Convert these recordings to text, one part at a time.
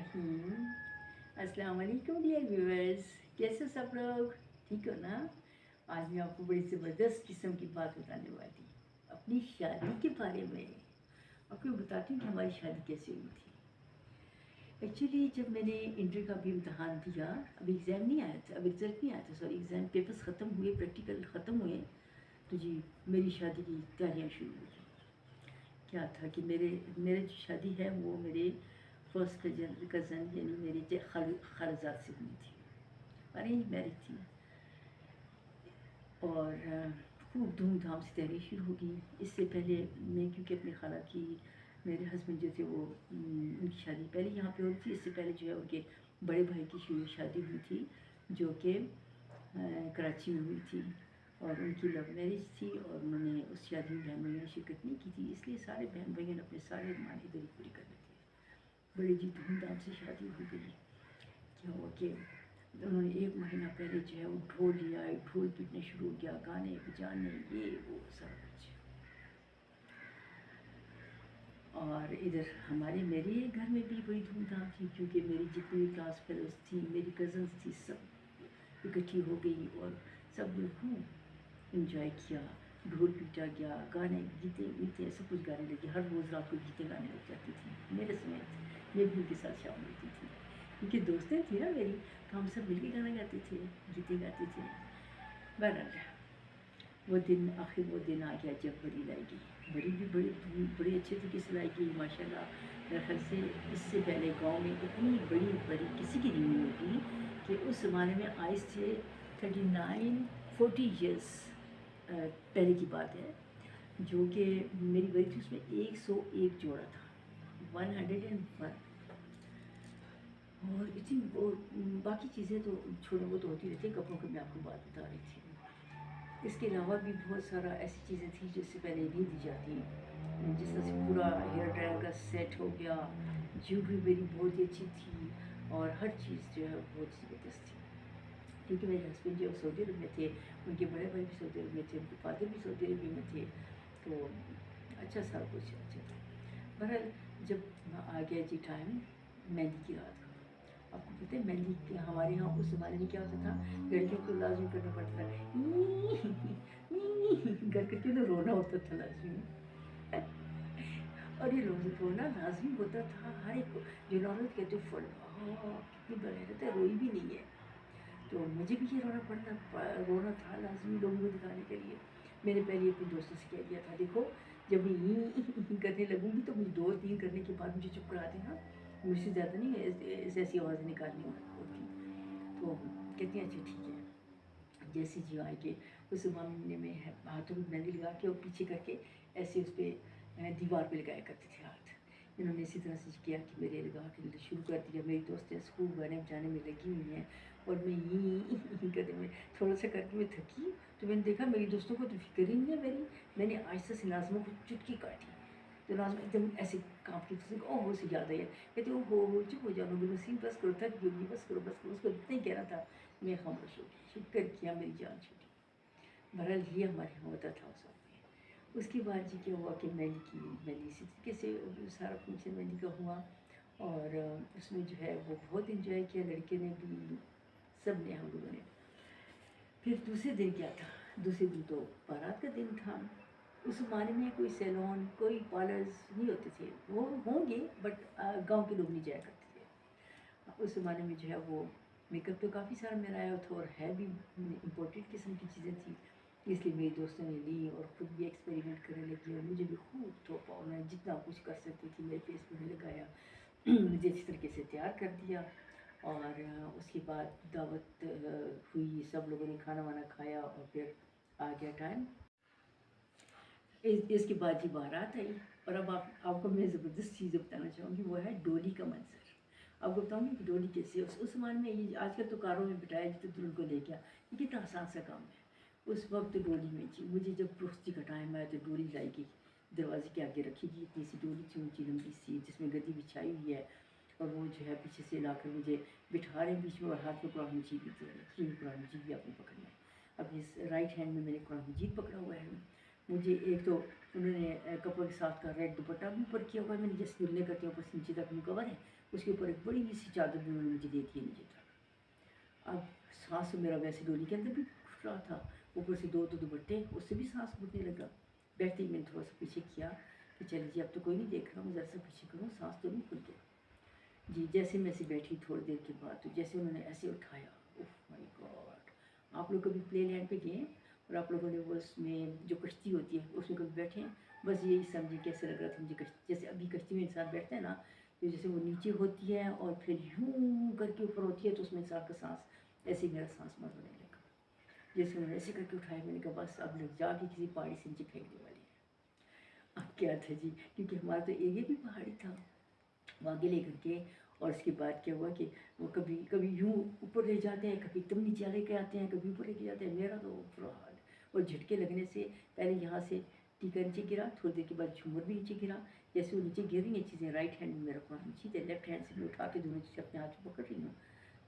रहीम। अस्सलाम वालेकुम dear viewers, कैसे सब लोग ठीक हो ना। आज मैं आपको बड़ी ज़बरदस्त किस्म की बात बताने वाली अपनी शादी के बारे में। आपको बताती हूँ कि हमारी शादी कैसे हुई थी। एक्चुअली जब मैंने इंटर का भी इम्तहान दिया, अब एग्ज़ाम नहीं आया था, अब रिजल्ट नहीं आया था, सॉरी एग्ज़ाम पेपर्स ख़त्म हुए, प्रैक्टिकल ख़त्म हुए, तो जी मेरी शादी की तैयारियाँ शुरू हुई। क्या था कि मेरे जो शादी है वो मेरे फर्स्ट कज़न यानी मेरी खालजाद से हुई थी, अरेंज मैरिज थी। और खूब धूमधाम से तैयारी शुरू हो गई। इससे पहले मैं क्योंकि अपनी खाला की मेरे हस्बैंड जो थे वो उनकी शादी पहले यहाँ पे हो रही थी। इससे पहले जो है उनके बड़े भाई की शादी हुई थी जो कि कराची में हुई थी, और उनकी लव मैरिज थी और उन्होंने उस शादी में बहन भाइयों ने शिरकत नहीं की थी, इसलिए सारे बहन भाइयों ने अपने सारे मान इधर ही पूरी करने थे। बड़ी जी धूमधाम से शादी हो गई। क्या हुआ कि उन्होंने 1 महीना पहले जो है वो ढोल लिया, ढोल पीटने शुरू हो गया, गाने बजाने ये वो सब कुछ। और इधर हमारे मेरे घर में भी बड़ी धूमधाम थी क्योंकि मेरी जितनी भी क्लास फेलोज थी, मेरी कज़न्स थी, सब इकट्ठी हो गई और सब ने खूब इंजॉय किया। ढोल पीटा गया, गाने गीते वीते सब कुछ गाने लगे। हर रोज़ रात को गीते गाने लग जाती थी मेरे समेत। मैं भी उनके साथ शामिल होती थी क्योंकि दोस्तें थी ना मेरी, तो हम सब मिलके गाना गाते थे, गीते गाते थे। बहरहाल वो दिन, आखिर वो दिन आ गया जब बरी लाई गई। बरी भी बड़ी अच्छे तरीके से लाई गई माशाल्लाह। मेरे ख्याल से इससे पहले गांव में इतनी बड़ी बरी किसी की नहीं होगी कि उस ज़माने में आइस थे 39-40 ईयर्स पहले की बात है, जो कि मेरी बरी थी उसमें 101 जोड़ा था, 101। और इतनी वो बाकी चीज़ें तो छोड़ो, वो तो होती रहती है, कपड़ों की मैं आपको बात बता रही थी। इसके अलावा भी बहुत सारा ऐसी चीज़ें थी जिससे पहले नहीं दी जाती, जिस तरह से पूरा हेयर ड्रायर का सेट हो गया, ज्वेलरी मेरी बहुत ही अच्छी थी और हर चीज़ जो है बहुत ज़बरदस्त थी। क्योंकि मेरे हस्बैंड जो सऊदी अरब में थे, उनके बड़े भाई भी सऊदी अरब में थे, उनके फादर भी सऊदी अरब में थे, तो अच्छा सारा कुछ अच्छा था। बहरहाल जब आ गया जी टाइम मेहंदी की रात का, आपको पता है मेहंदी के हमारे यहाँ उस ज़माने में क्या होता था, लड़कियों को लाजमी करना पड़ता था घर करके तो रोना होता था लाजमी। और ये रोना लाजमी होता था हर एक को। जो नॉर्मल कहते फल कितनी बगैरत है, रोई भी नहीं है, तो मुझे भी ये रोना था लाजमी लोगों को दिखाने के लिए। मैंने पहले अपने दोस्तों से कह दिया था, देखो जब मैं करने लगूंगी तो मुझे 2-3 करने के बाद मुझे चुप करा देना, मुझसे ज़्यादा नहीं ऐसी आवाज़ निकालनी होती। तो कहती हैं अच्छा ठीक है। जैसे जी आए के उस ज़माने में हाथों में मेहंदी लगा के और पीछे करके ऐसे उस पर दीवार पे लगाया करते थे हाथ। इन्होंने इसी तरह से किया कि मेरे लगा के शुरू कर दिया। मेरी दोस्तें स्कूल गाने बजाने में लगी हुई हैं और मैं ये करने में थोड़ा सा करके मैं थकी, तो मैंने देखा मेरी दोस्तों को तो फिक्र ही नहीं है मेरी। मैंने आहिस्ता से नाज़मा को चुटकी काटी, तो नाज़मा एकदम ऐसे काँपती थी। ओहो से याद आया, कहते हो चुप हो जाओ नसीब, बस करो, थक गई, बस करो बस करो। उसको इतना ही कहना था, मैं खामोश हो गई, शुक्र किया मेरी जान छूटी। बहरहाल ये हमारे यहाँ होता था उस वक्त में। उसके बाद जी क्या हुआ कि मैंने इसी तरीके से सारा फंक्शन मेहंदी का हुआ और उसमें जो है वो बहुत इंजॉय किया, लड़के ने भी, सब ने, हम लोगों ने। फिर दूसरे दिन क्या था, दूसरे दिन तो बारात का दिन था। उस ज़माने में कोई सैलून कोई पार्लर्स नहीं होते थे, वो होंगे बट गांव के लोग नहीं जाया करते थे। उस ज़माने में जो है वो मेकअप तो काफ़ी सारा मेरा आया था और है भी इम्पोर्टेंट किस्म की चीज़ें थी, इसलिए मेरी दोस्तों ने ली और ख़ुद भी एक्सपेरिमेंट करने लगी और मुझे भी खूब थोपा। उन्होंने जितना कुछ कर सकती थी मेरे फेस पर लगाया, मुझे अच्छी तरीके से तैयार कर दिया। और उसके बाद दावत हुई, सब लोगों ने खाना वाना खाया और फिर आ गया टाइम। इसके बाद जी बारात आई और अब आपको मैं ज़बरदस्त चीज़ बताना चाहूँगी, वो है डोली का मंजर। आपको बताऊँगी कि डोली कैसे उस ज़माने में, ये आजकल तो कारों में बिठाया तो दुल्हन को ले गया, ये कितना आसान सा काम है। उस वक्त डोली में जी मुझे जब रुखसती का टाइम आया तो डोली लाई गई, दरवाजे के आगे रखी गई, इतनी सी डोली थी, ऊँची लंबी सी, जिसमें गद्दी बिछाई हुई है और वो जो है पीछे से लाकर मुझे बिठा रहे हैं बीच में और हाथ में कुरान मजीद भी दे रहे हैं कि कुरान मजीद भी आपने पकड़ना है। अब इस राइट हैंड में मैंने कुरान मजीद पकड़ा हुआ है। मुझे एक तो उन्होंने कपड़ों के साथ का रेड दुपट्टा भी ऊपर किया हुआ है, मैंने जैसे दुल्हने करती हूँ ऊपर से नीचे तक कवर है, اس کے اوپر ایک بڑی سی چادر بھی انہوں نے مجھے دے دی نیچے تک. اب سانس میرا ویسے ڈولی کے اندر بھی گھٹ رہا تھا، اوپر سے دو دوپٹے، اس سے بھی سانس گھٹنے لگا. بیٹھتے ہی میں نے تھوڑا سا پیچھے کیا کہ چلیے جی اب تو کوئی نہیں دیکھ رہا ہوں، ذرا سا پیچھے کروں، سانس تو نہیں کھل گیا. جی جیسے میں سے بیٹھی تھوڑی دیر کے بعد، تو جیسے انہوں نے ایسے اٹھایا، اوہ مائی گاڈ. آپ لوگ کبھی پلے لینڈ پہ گئے ہیں اور آپ لوگوں نے وہ اس میں جو کشتی ہوتی ہے اس میں کبھی بیٹھے ہیں؟ بس یہی سمجھے کیسے لگ رہا تھا مجھے کشتی، جیسے ابھی کشتی میں انسان بیٹھتا ہے نا، تو جیسے وہ نیچے ہوتی ہے اور پھر یوں کر کے اوپر ہوتی ہے، تو اس میں انسان کا سانس ایسے ہی میرا سانس مر ہونے لگا. جیسے انہوں نے ایسے کر کے اٹھایا، میں نے کہا بس اب لوگ جا کے کسی پہاڑی سے نیچے پھینکنے والی ہے. اب کیا تھا جی، کیونکہ ہمارا تو ایریا بھی پہاڑی تھا، آگے لے کر کے. اور اس کے بعد کیا ہوا کہ وہ کبھی کبھی یوں اوپر لے جاتے ہیں، کبھی تم نیچے لے کے آتے ہیں، کبھی اوپر لے کے جاتے ہیں. میرا تو برا حال. اور جھٹکے لگنے سے پہلے یہاں سے ٹیکا نیچے گرا، تھوڑی دیر کے بعد جھومر بھی نیچے گرا. جیسے وہ نیچے گر رہی ہیں چیزیں، رائٹ ہینڈ میں میرا قرآن مجید ہے، لیفٹ ہینڈ سے میں اٹھا کے دونوں چیزیں اپنے ہاتھ میں پکڑ رہی ہوں.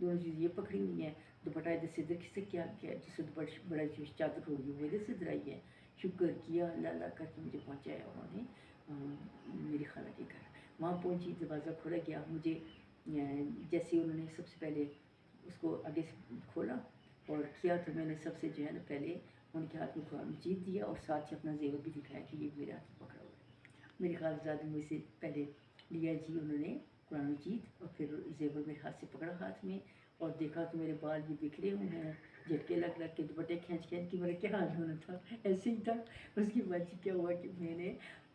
دونوں چیزیں یہ پکڑی ہوئی ہیں، دوپٹہ ادھر سے ادھر کس سے کیا کیا، جس سے بڑا چادر ہوگی وہ ادھر سے ادھر آئی ہے. شکر کیا اللہ اللہ کر کے مجھے پہنچایا انہوں نے میری خالہ کے گھر. وہاں پہنچی، دروازہ کھولا گیا. مجھے جیسے انہوں نے سب سے پہلے اس کو آگے سے کھولا اور کیا، تو میں نے سب سے جو ہے نا پہلے ان کے ہاتھ میں قرآن مجید دیا اور ساتھ ہی اپنا زیور بھی دکھایا کہ یہ میرے ہاتھ میں پکڑا ہوا ہے. میری خالہ مجھ سے پہلے لیا جی انہوں نے قرآن مجید، اور پھر زیور میرے ہاتھ سے پکڑا ہاتھ میں، اور دیکھا تو میرے بال بھی بکھرے ہوئے ہیں، جھٹکے لگ لگ کے، دوپٹے کھینچ کھینچ کے میرا کیا حال ہونا تھا ایسے ہی تھا. اس کے بعد کیا ہوا کہ میں نے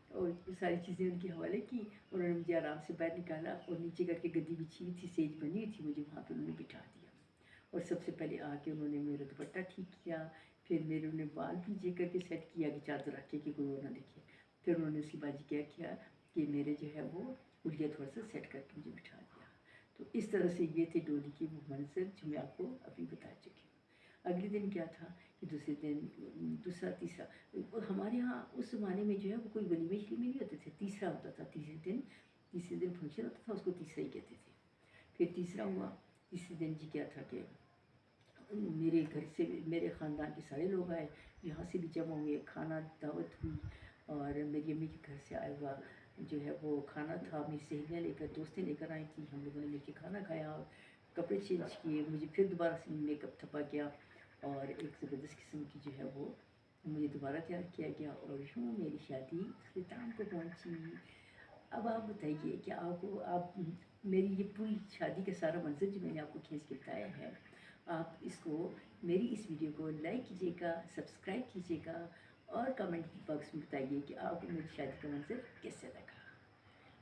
اور ساری چیزیں ان کے حوالے کی. انہوں نے مجھے آرام سے باہر نکالا اور نیچے کر کے گدی بچھی ہوئی تھی، سیج بنی ہوئی تھی، مجھے وہاں پہ انہوں نے بٹھا دیا. اور سب سے پہلے آ کے انہوں نے میرا دوپٹہ ٹھیک کیا، پھر میرے انہوں نے بال پیچھے کر کے سیٹ کیا کہ چادر رکھ کے کہ کوئی اور نہ دیکھے. پھر انہوں نے اس کے بعد کیا کیا کہ میرے جو ہے وہ اڑیا تھوڑا سا سیٹ کر کے مجھے بٹھا دیا. تو اس طرح سے یہ تھی ڈولی کی وہ منظر جو میں آپ کو ابھی بتا چکی ہوں. اگلے دن کیا تھا کہ دوسرے دن دوسرا تیسرا، ہمارے یہاں اس زمانے میں جو ہے وہ کوئی ولیمے شلیمے نہیں ہوتے تھے، تیسرا ہوتا تھا. تیسرے دن فنکشن ہوتا تھا، اس کو تیسرا ہی کہتے تھے. پھر تیسرا ہوا. تیسرے دن جی کیا تھا کہ میرے گھر سے میرے خاندان کے سارے لوگ آئے، یہاں سے بھی جمع ہوئے، کھانا دعوت ہوئی. اور میری امی کے گھر سے آیا ہوا جو ہے وہ کھانا تھا، میری سہیلیاں لے کر دوستیں لے کر آئی تھیں. ہم لوگوں نے مل کے کھانا کھایا اور کپڑے چینج کیے. مجھے پھر دوبارہ سے میک اپ تھپا گیا اور ایک زبردست قسم کی جو ہے وہ مجھے دوبارہ تیار کیا گیا. اور یوں میری شادی اختتام کو پہنچی. اب آپ بتائیے کہ آپ میری یہ پوری شادی کا سارا منظر جو میں نے آپ کو کھینچ کے بتایا ہے، آپ اس کو میری اس ویڈیو کو لائک کیجیے گا، سبسکرائب کیجیے گا اور کمنٹ باکس میں بتائیے کہ آپ کو میری شادی کا منظر کیسے لگا.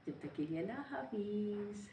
جب تک کے لیے اللہ حافظ.